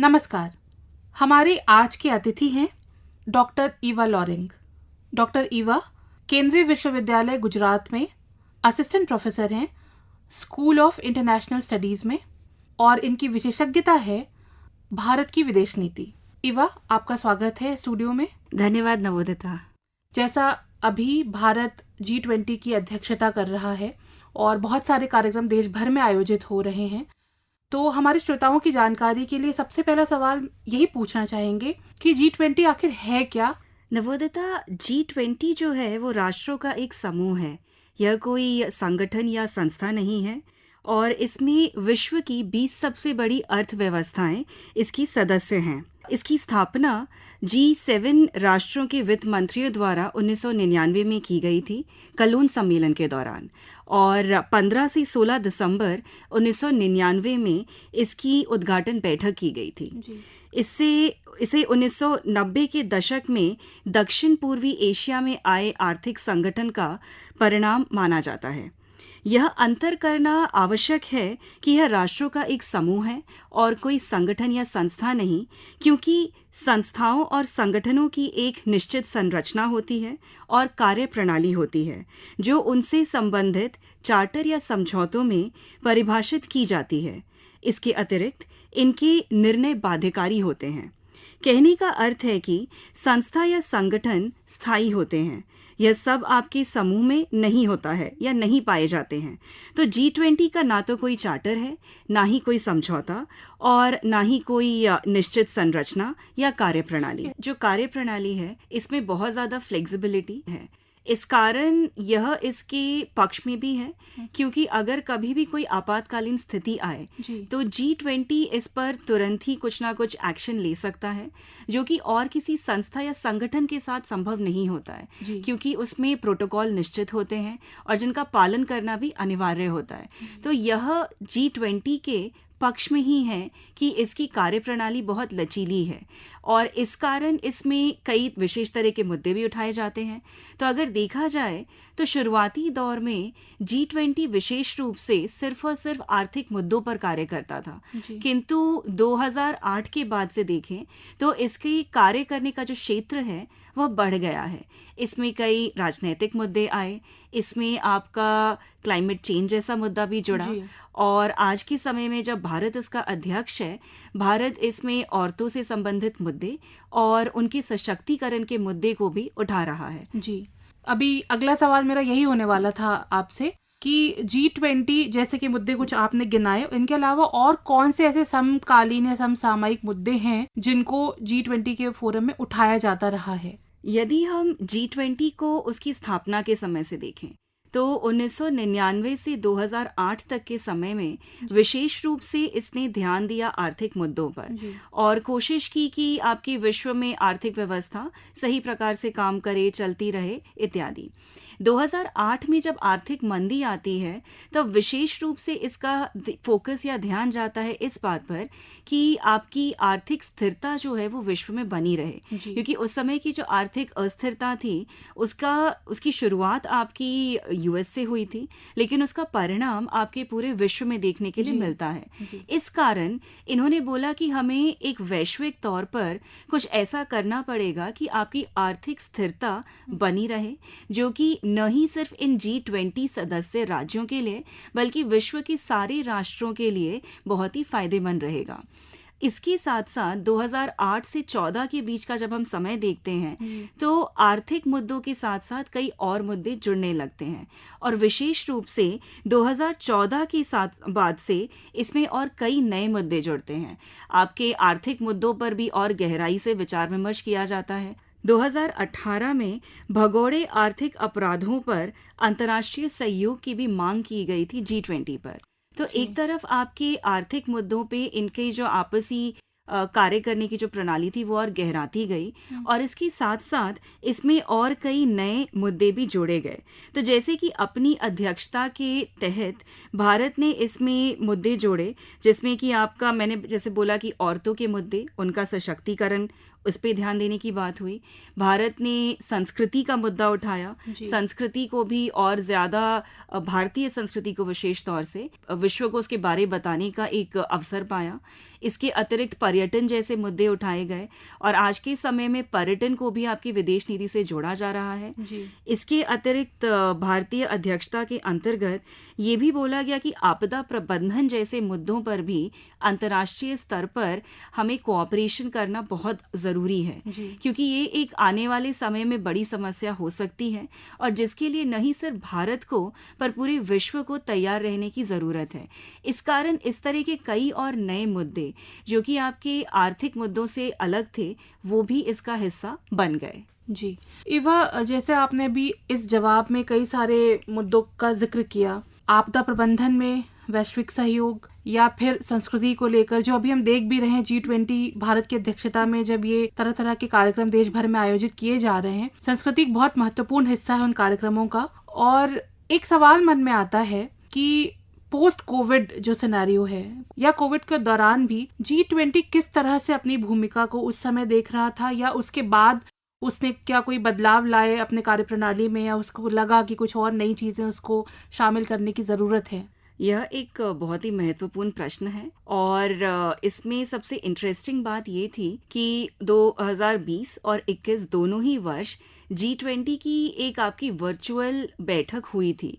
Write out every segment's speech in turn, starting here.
नमस्कार। हमारे आज के अतिथि हैं doctor Eva lowering. Doctor Eva केंद्रीय विश्वविद्यालय गुजरात में असिस्टेंट प्रोफेसर हैं स्कूल ऑफ इंटरनेशनल स्टडीज़ में, और इनकी विशेषज्ञता है भारत की विदेश नीति। ईवा, आपका स्वागत है स्टूडियो में। धन्यवाद नवोदिता। जैसा अभी भारत G20 की अध्यक्षता कर रहा है और बहुत सारे कार्यक्रम देश भर में आयोजित हो रहे हैं, तो हमारे श्रोताओं की जानकारी के लिए सबसे पहला सवाल यही पूछना चाहेंगे कि G20 आखिर है क्या? नवोदिता, G20 जो है वो राष्ट्रों का एक समूह है। यह कोई संगठन या संस्था नहीं है और इसमें विश्व की 20 सबसे बड़ी अर्थव्यवस्थाएं इसकी सदस्य हैं। इसकी स्थापना G7 राष्ट्रों के वित्त मंत्रियों द्वारा 1999 में की गई थी, कलोन सम्मेलन के दौरान, और 15 से 16 दिसंबर 1999 में इसकी उद्घाटन बैठक की गई थी। इसे 1990 के दशक में दक्षिण पूर्वी एशिया में आए आर्थिक संगठन का परिणाम माना जाता है। यह अंतर करना आवश्यक है कि यह राष्ट्रों का एक समूह है और कोई संगठन या संस्था नहीं, क्योंकि संस्थाओं और संगठनों की एक निश्चित संरचना होती है और कार्यप्रणाली होती है जो उनसे संबंधित चार्टर या समझौतों में परिभाषित की जाती है। इसके अतिरिक्त इनके निर्णय बाध्यकारी होते हैं। कहने का अर्थ है कि संस्था या संगठन स्थायी होते हैं। यह सब आपके समूह में नहीं होता है या नहीं पाए जाते हैं। तो G20 का ना तो कोई चार्टर है, ना ही कोई समझौता, और ना ही कोई निश्चित संरचना या कार्यप्रणाली। जो कार्यप्रणाली है इसमें बहुत ज़्यादा फ्लेक्सिबिलिटी है। इस कारण यह इसके पक्ष में भी है, क्योंकि अगर कभी भी कोई आपातकालीन स्थिति आए तो G20 इस पर तुरंत ही कुछ ना कुछ एक्शन ले सकता है, जो कि और किसी संस्था या संगठन के साथ संभव नहीं होता है, क्योंकि उसमें प्रोटोकॉल निश्चित होते हैं और जिनका पालन करना भी अनिवार्य होता है। तो यह G20 के पक्ष में ही है कि इसकी कार्यप्रणाली बहुत लचीली है और इस कारण इसमें कई विशेष तरह के मुद्दे भी उठाए जाते हैं। तो अगर देखा जाए तो शुरुआती दौर में G20 विशेष रूप से सिर्फ और सिर्फ आर्थिक मुद्दों पर कार्य करता था, किंतु 2008 के बाद से देखें तो इसके कार्य करने का जो क्षेत्र है वह बढ़ गया है। इसमें कई राजनीतिक मुद्दे आए, इसमें आपका क्लाइमेट चेंज जैसा मुद्दा भी जुड़ा, और आज के समय में जब भारत इसका अध्यक्ष है, भारत इसमें औरतों से संबंधित मुद्दे और उनके सशक्तिकरण के मुद्दे को भी उठा रहा है। जी, अभी अगला सवाल मेरा यही होने वाला था आपसे कि G20 जैसे कि मुद्दे कुछ आपने गिनाए, इनके अलावा और कौन से ऐसे समकालीन या समसामयिक मुद्दे हैं जिनको G20 के फोरम में उठाया जाता रहा है? यदि हम G20 को उसकी स्थापना के समय से देखें तो 1999 से 2008 तक के समय में विशेष रूप से इसने ध्यान दिया आर्थिक मुद्दों पर और कोशिश की कि आपकी विश्व में आर्थिक व्यवस्था सही प्रकार से काम करे, चलती रहे इत्यादि। 2008 में जब आर्थिक मंदी आती है तब विशेष रूप से इसका फोकस या ध्यान जाता है इस बात पर कि आपकी आर्थिक स्थिरता जो है वो विश्व में बनी रहे, क्योंकि उस समय की जो आर्थिक अस्थिरता थी उसकी शुरुआत आपकी यूएस से हुई थी, लेकिन उसका परिणाम आपके पूरे विश्व में देखने के लिए मिलता है। इस कारण इन्होंने बोला कि हमें एक वैश्विक तौर पर कुछ ऐसा करना पड़ेगा कि आपकी आर्थिक स्थिरता बनी रहे, जो कि न ही सिर्फ इन G20 सदस्य राज्यों के लिए बल्कि विश्व के सारे राष्ट्रों के लिए बहुत ही फायदेमंद रहेगा। इसके साथ साथ 2008 से 14 के बीच का जब हम समय देखते हैं तो आर्थिक मुद्दों के साथ साथ कई और मुद्दे जुड़ने लगते हैं, और विशेष रूप से 2014 के साथ बाद से इसमें और कई नए मुद्दे जुड़ते हैं। आपके आर्थिक मुद्दों पर भी और गहराई से विचार विमर्श किया जाता है। 2018 में भगोड़े आर्थिक अपराधों पर अंतर्राष्ट्रीय सहयोग की भी मांग की गई थी G20 पर। तो एक तरफ आपके आर्थिक मुद्दों पे इनके जो आपसी कार्य करने की जो प्रणाली थी वो और गहराती गई, और इसके साथ साथ इसमें और कई नए मुद्दे भी जोड़े गए। तो जैसे कि अपनी अध्यक्षता के तहत भारत ने इसमें मुद्दे जोड़े, जिसमें कि आपका मैंने जैसे बोला कि औरतों के मुद्दे, उनका सशक्तिकरण, उस पर ध्यान देने की बात हुई। भारत ने संस्कृति का मुद्दा उठाया, संस्कृति को भी और ज़्यादा भारतीय संस्कृति को विशेष तौर से विश्व को उसके बारे बताने का एक अवसर पाया। इसके अतिरिक्त पर्यटन जैसे मुद्दे उठाए गए और आज के समय में पर्यटन को भी आपकी विदेश नीति से जोड़ा जा रहा है। जी। इसके अतिरिक्त भारतीय अध्यक्षता के अंतर्गत ये भी बोला गया कि आपदा प्रबंधन जैसे मुद्दों पर भी अंतर्राष्ट्रीय स्तर पर हमें कोऑपरेशन करना बहुत ज़रूरी है, जी। क्योंकि ये एक आने वाले समय में बड़ी समस्या हो सकती है और जिसके लिए नहीं सिर्फ भारत को पर पूरे विश्व को तैयार रहने की ज़रूरत है। इस कारण इस तरह के कई और नए मुद्दे जो कि आपके आर्थिक मुद्दों से अलग थे, वो भी इसका हिस्सा बन गए। जी। इवा, जैसे आपने भी इस जवाब में कई सारे मुद्दों का जिक्र किया, आपदा प्रबंधन में वैश्विक सहयोग या फिर संस्कृति को लेकर, जो अभी हम देख भी रहे हैं G20 भारत की अध्यक्षता में जब ये तरह तरह के कार्यक्रम देश भर में आयोजित किए जा रहे हैं, संस्कृति एक बहुत महत्वपूर्ण हिस्सा है उन कार्यक्रमों का। और एक सवाल मन में आता है कि पोस्ट कोविड जो सिनेरियो है या कोविड के दौरान भी G20 किस तरह से अपनी भूमिका को उस समय देख रहा था, या उसके बाद उसने क्या कोई बदलाव लाए अपने कार्यप्रणाली में, या उसको लगा कि कुछ और नई चीजें उसको शामिल करने की जरूरत है? यह एक बहुत ही महत्वपूर्ण प्रश्न है और इसमें सबसे इंटरेस्टिंग बात ये थी कि 2020 और 21 दोनों ही वर्ष G20 की एक आपकी वर्चुअल बैठक हुई थी,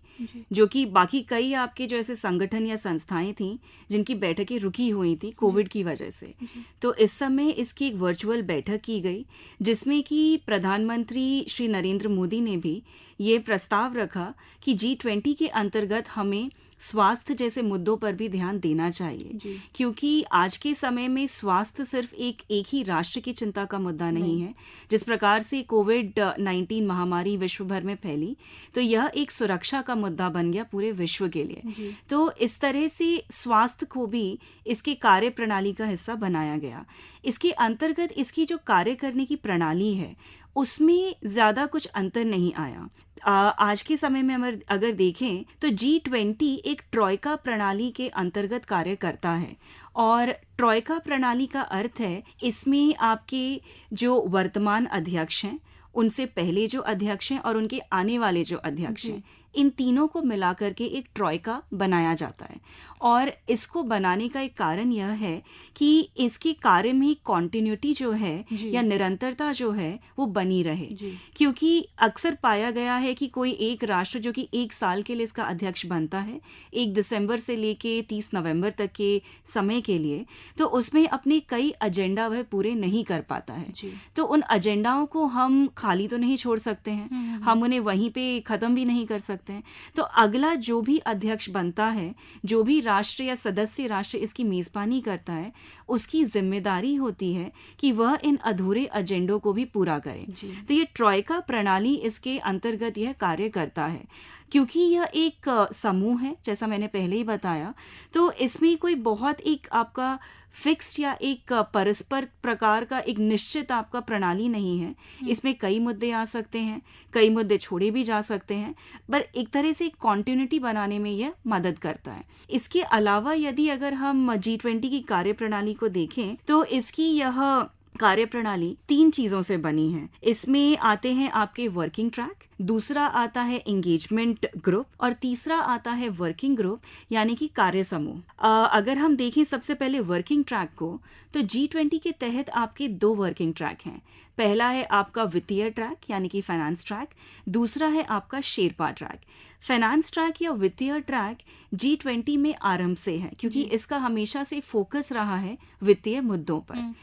जो कि बाकी कई आपके जो ऐसे संगठन या संस्थाएं थीं जिनकी बैठकें रुकी हुई थी कोविड की वजह से। तो इस समय इसकी एक वर्चुअल बैठक की गई जिसमें कि प्रधानमंत्री श्री नरेंद्र मोदी ने भी ये प्रस्ताव रखा कि G20 के अंतर्गत हमें स्वास्थ्य जैसे मुद्दों पर भी ध्यान देना चाहिए, क्योंकि आज के समय में स्वास्थ्य सिर्फ एक ही राष्ट्र की चिंता का मुद्दा नहीं है। जिस प्रकार से कोविड-19 महामारी विश्व भर में फैली, तो यह एक सुरक्षा का मुद्दा बन गया पूरे विश्व के लिए। तो इस तरह से स्वास्थ्य को भी इसके कार्य प्रणाली का हिस्सा बनाया गया। इसके अंतर्गत इसकी जो कार्य करने की प्रणाली है उसमें ज़्यादा कुछ अंतर नहीं आया। आज के समय में अगर देखें तो G20 एक ट्रॉयका प्रणाली के अंतर्गत कार्य करता है और ट्रॉयका प्रणाली का अर्थ है इसमें आपके जो वर्तमान अध्यक्ष हैं, उनसे पहले जो अध्यक्ष हैं और उनके आने वाले जो अध्यक्ष हैं, इन तीनों को मिलाकर के एक ट्रॉयका बनाया जाता है। और इसको बनाने का एक कारण यह है कि इसके कार्य में कॉन्टिन्यूटी जो है या निरंतरता जो है वो बनी रहे, क्योंकि अक्सर पाया गया है कि कोई एक राष्ट्र जो कि 1 साल के लिए इसका अध्यक्ष बनता है, 1 दिसंबर से लेके 30 नवंबर तक के समय के लिए, तो उसमें अपने कई एजेंडा वह पूरे नहीं कर पाता है। तो उन एजेंडाओं को हम खाली तो नहीं छोड़ सकते हैं, हम उन्हें वहीं पे ख़त्म भी नहीं कर सकते हैं। तो अगला जो भी अध्यक्ष बनता है, जो भी राष्ट्र या सदस्य राष्ट्र इसकी मेज़बानी करता है, उसकी जिम्मेदारी होती है कि वह इन अधूरे एजेंडों को भी पूरा करे। तो ये ट्रॉयका प्रणाली इसके अंतर्गत यह कार्य करता है। क्योंकि यह एक समूह है, जैसा मैंने पहले ही बताया, तो इसमें कोई बहुत एक आपका फिक्स्ड या एक परस्पर प्रकार का एक निश्चित आपका प्रणाली नहीं है। इसमें कई मुद्दे आ सकते हैं, कई मुद्दे छोड़े भी जा सकते हैं, पर एक तरह से कॉन्टिन्यूटी बनाने में यह मदद करता है। इसके अलावा यदि अगर हम G20 की कार्यप्रणाली को देखें तो इसकी यह कार्यप्रणाली 3 चीजों से बनी है। इसमें आते हैं आपके वर्किंग ट्रैक, दूसरा आता है एंगेजमेंट ग्रुप और तीसरा आता है वर्किंग ग्रुप यानी कि कार्य समूह। अगर हम देखें सबसे पहले वर्किंग ट्रैक को, तो G20 के तहत आपके 2 वर्किंग ट्रैक हैं। पहला है आपका वित्तीय ट्रैक यानी कि फाइनेंस ट्रैक, दूसरा है आपका शेरपा ट्रैक। फाइनेंस ट्रैक या वित्तीय ट्रैक G20 में आरंभ से है, क्योंकि इसका हमेशा से फोकस रहा है वित्तीय मुद्दों पर।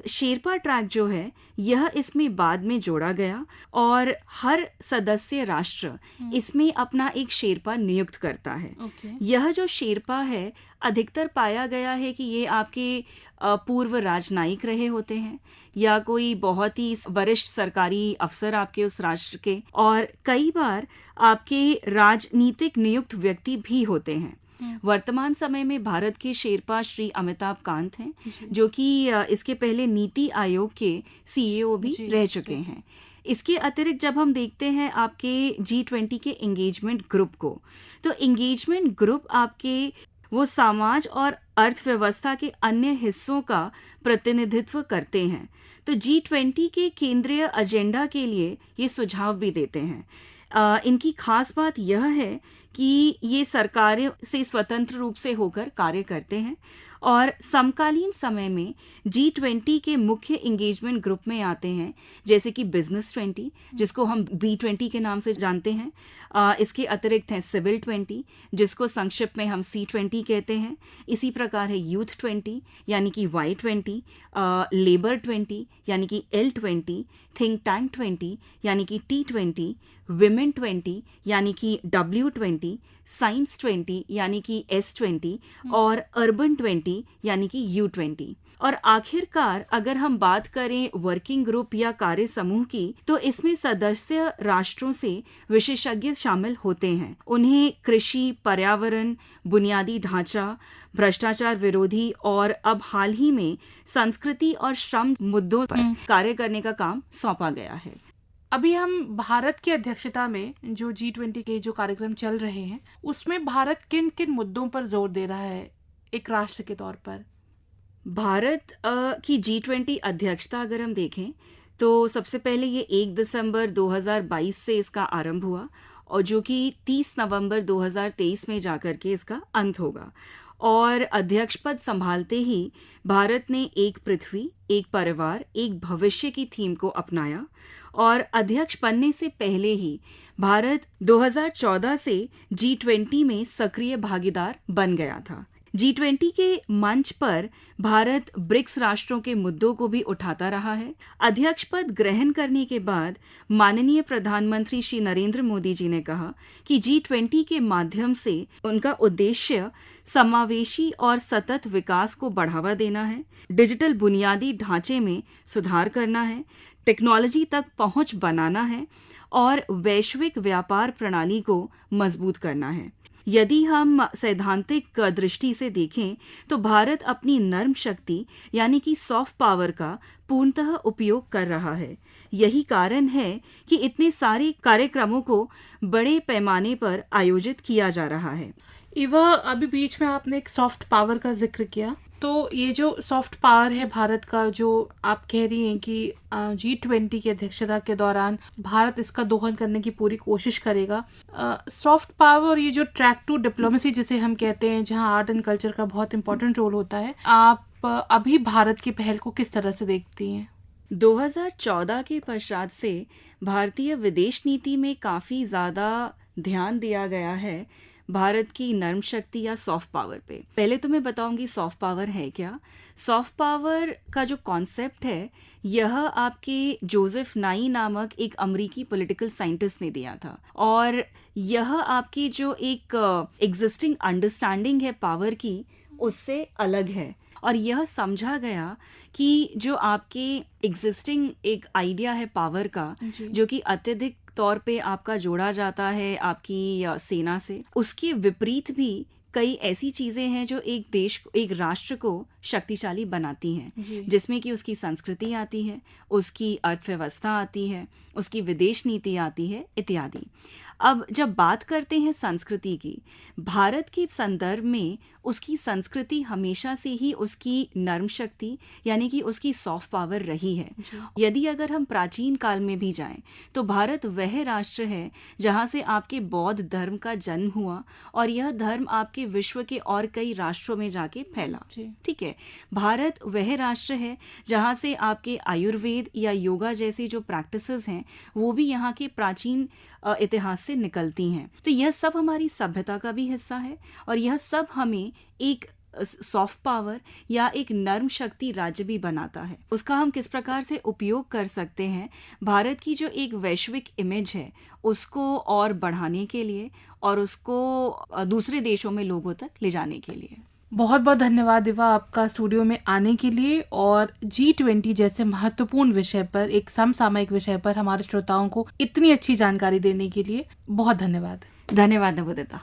शेरपा ट्रैक जो है यह इसमें बाद में जोड़ा गया और हर सदस्य राष्ट्र इसमें अपना एक शेरपा नियुक्त करता है। यह जो शेरपा है अधिकतर पाया गया है कि ये आपके पूर्व राजनयिक रहे होते हैं या कोई बहुत ही वरिष्ठ सरकारी अफसर आपके उस राष्ट्र के, और कई बार आपके राजनीतिक नियुक्त व्यक्ति भी होते हैं। वर्तमान समय में भारत के शेरपा श्री अमिताभ कांत हैं, जो कि इसके पहले नीति आयोग के CEO भी रह चुके हैं। इसके अतिरिक्त जब हम देखते हैं आपके G20 के एंगेजमेंट ग्रुप को, तो एंगेजमेंट ग्रुप आपके वो समाज और अर्थव्यवस्था के अन्य हिस्सों का प्रतिनिधित्व करते हैं। तो G20 के केंद्रीय एजेंडा के लिए ये सुझाव भी देते हैं। इनकी खास बात यह है कि ये सरकारों से स्वतंत्र रूप से होकर कार्य करते हैं और समकालीन समय में G20 के मुख्य एंगेजमेंट ग्रुप में आते हैं जैसे कि बिजनेस 20, जिसको हम B20 के नाम से जानते हैं। इसके अतिरिक्त हैं सिविल 20, जिसको संक्षिप्त में हम C20 कहते हैं। इसी प्रकार है यूथ 20 यानी कि Y20, लेबर 20 यानी कि L20, थिंक टैंक 20 यानी कि T20, विमेन 20 यानी कि W20, साइंस 20 यानी कि S20 और अर्बन 20 यानी कि U20। और आखिरकार अगर हम बात करें वर्किंग ग्रुप या कार्य समूह की, तो इसमें सदस्य राष्ट्रों से विशेषज्ञ शामिल होते हैं। उन्हें कृषि, पर्यावरण, बुनियादी ढांचा, भ्रष्टाचार विरोधी और अब हाल ही में संस्कृति और श्रम मुद्दों पर कार्य करने का काम सौंपा गया है। अभी हम भारत की अध्यक्षता में जो G20 के जो कार्यक्रम चल रहे हैं, उसमें भारत किन किन मुद्दों पर जोर दे रहा है एक राष्ट्र के तौर पर? भारत की G20 अध्यक्षता अगर हम देखें तो सबसे पहले ये 1 दिसंबर 2022 से इसका आरंभ हुआ और जो कि 30 नवंबर 2023 में जाकर के इसका अंत होगा। और अध्यक्ष पद संभालते ही भारत ने एक पृथ्वी, एक परिवार, एक भविष्य की थीम को अपनाया और अध्यक्ष बनने से पहले ही भारत 2014 से G20 में सक्रिय भागीदार बन गया था। G20 के मंच पर भारत ब्रिक्स राष्ट्रों के मुद्दों को भी उठाता रहा है। अध्यक्ष पद ग्रहण करने के बाद माननीय प्रधानमंत्री श्री नरेंद्र मोदी जी ने कहा कि G20 के माध्यम से उनका उद्देश्य समावेशी और सतत विकास को बढ़ावा देना है, डिजिटल बुनियादी ढांचे में सुधार करना है, टेक्नोलॉजी तक पहुंच बनाना है और वैश्विक व्यापार प्रणाली को मजबूत करना है। यदि हम सैद्धांतिक दृष्टि से देखें तो भारत अपनी नर्म शक्ति यानी कि सॉफ्ट पावर का पूर्णतः उपयोग कर रहा है। यही कारण है कि इतने सारे कार्यक्रमों को बड़े पैमाने पर आयोजित किया जा रहा है। इवा, अभी बीच में आपने एक सॉफ्ट पावर का जिक्र किया, तो ये जो सॉफ्ट पावर है भारत का, जो आप कह रही हैं कि G20 की अध्यक्षता के दौरान भारत इसका दोहन करने की पूरी कोशिश करेगा। सॉफ्ट पावर और ये जो ट्रैक टू डिप्लोमेसी जिसे हम कहते हैं, जहां आर्ट एंड कल्चर का बहुत इंपॉर्टेंट रोल होता है, आप अभी भारत की पहल को किस तरह से देखती हैं? 2014 के पश्चात से भारतीय विदेश नीति में काफ़ी ज़्यादा ध्यान दिया गया है भारत की नर्म शक्ति या सॉफ्ट पावर पे। पहले तो मैं बताऊंगी सॉफ्ट पावर है क्या। सॉफ्ट पावर का जो कॉन्सेप्ट है, यह आपके जोसेफ नाई नामक एक अमेरिकी पॉलिटिकल साइंटिस्ट ने दिया था और यह आपकी जो एक एग्जिस्टिंग अंडरस्टैंडिंग है पावर की, उससे अलग है। और यह समझा गया कि जो आपके एग्जिस्टिंग एक आइडिया है पावर का, जो कि अत्यधिक तौर पे आपका जोड़ा जाता है आपकी सेना से, उसके विपरीत भी कई ऐसी चीजें हैं जो एक देश, एक राष्ट्र को शक्तिशाली बनाती हैं, जिसमें कि उसकी संस्कृति आती है, उसकी अर्थव्यवस्था आती है, उसकी विदेश नीति आती है इत्यादि। अब जब बात करते हैं संस्कृति की, भारत के संदर्भ में उसकी संस्कृति हमेशा से ही उसकी नर्म शक्ति यानी कि उसकी सॉफ्ट पावर रही है। यदि अगर हम प्राचीन काल में भी जाएं तो भारत वह राष्ट्र है जहां से आपके बौद्ध धर्म का जन्म हुआ और यह धर्म आपके विश्व के और कई राष्ट्रों में जाके फैला। ठीक है, भारत वह राष्ट्र है जहां से आपके आयुर्वेद या योगा जैसी जो प्रैक्टिसेस हैं वो भी यहाँ के प्राचीन इतिहास से निकलती हैं। तो यह सब हमारी सभ्यता का भी हिस्सा है और यह सब हमें एक सॉफ्ट पावर या एक नर्म शक्ति राज्य भी बनाता है। उसका हम किस प्रकार से उपयोग कर सकते हैं भारत की जो एक वैश्विक इमेज है उसको और बढ़ाने के लिए और उसको दूसरे देशों में लोगों तक ले जाने के लिए। बहुत बहुत धन्यवाद इवा, आपका स्टूडियो में आने के लिए और G20 जैसे महत्वपूर्ण विषय पर, एक समसामयिक विषय पर हमारे श्रोताओं को इतनी अच्छी जानकारी देने के लिए बहुत धन्यवाद। धन्यवाद नवोदिता।